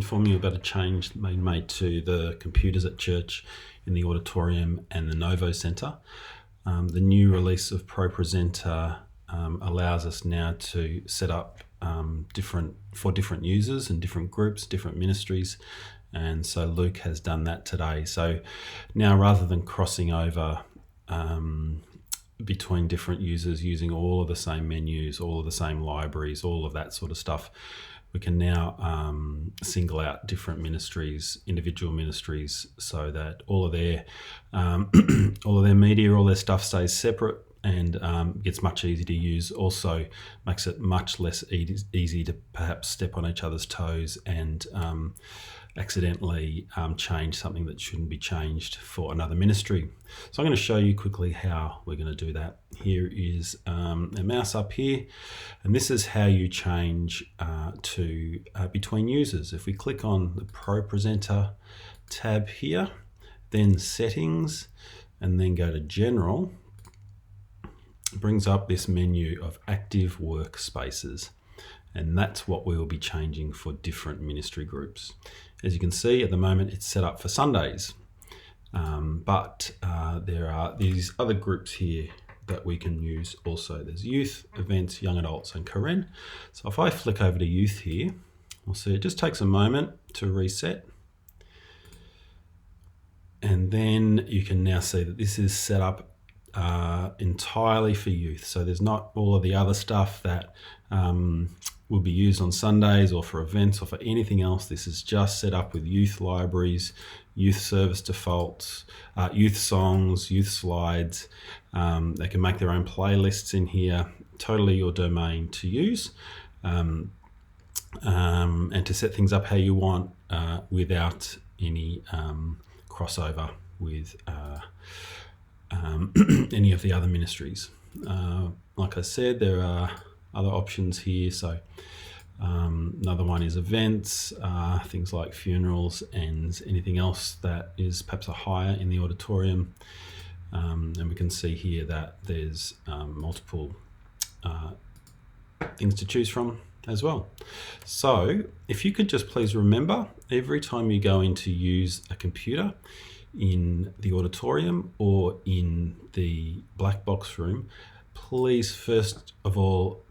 Inform you about a change being made to the computers at church in the auditorium and the Novo Centre. The new release of ProPresenter allows us now to set up for different users and different groups, different ministries, and so Luke has done that today. So now, rather than crossing over between different users using all of the same menus, all of the same libraries, all of that sort of stuff, we can now single out different ministries, individual ministries, so that all of their media, all their stuff stays separate and gets much easier to use. Also makes it much less easy to perhaps step on each other's toes and accidentally change something that shouldn't be changed for another ministry. So I'm going to show you quickly how we're going to do that. Here is a mouse up here, and this is how you change to between users. If we click on the ProPresenter tab here, then Settings, and then go to General, it brings up this menu of active workspaces. And that's what we will be changing for different ministry groups. As you can see, at the moment it's set up for Sundays, but there are these other groups here that we can use also. There's youth, events, young adults, and Karen. So if I flick over to youth here, we'll see it just takes a moment to reset. And then you can now see that this is set up entirely for youth. So there's not all of the other stuff that will be used on Sundays or for events or for anything else. This is just set up with youth libraries, youth service defaults, youth songs, youth slides. They can make their own playlists in here, totally your domain to use, and to set things up how you want without any crossover with any of the other ministries. Like I said, there are other options here. So another one is events, things like funerals and anything else that is perhaps a hire in the auditorium. And we can see here that there's multiple things to choose from as well. So if you could just please remember, every time you go in to use a computer in the auditorium or in the black box room, please first of all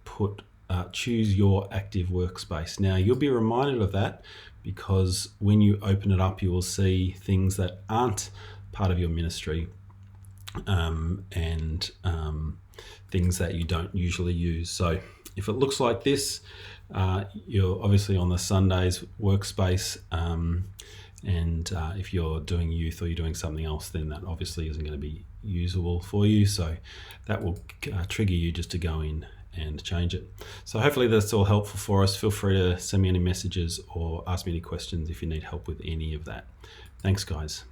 choose your active workspace. Now you'll be reminded of that because when you open it up, you will see things that aren't part of your ministry and things that you don't usually use. So if it looks like this, you're obviously on the Sundays workspace, and if you're doing youth or you're doing something else, then that obviously isn't going to be usable for you. So that will trigger you just to go in and change it. So hopefully that's all helpful for us. Feel free to send me any messages or ask me any questions if you need help with any of that. Thanks, guys.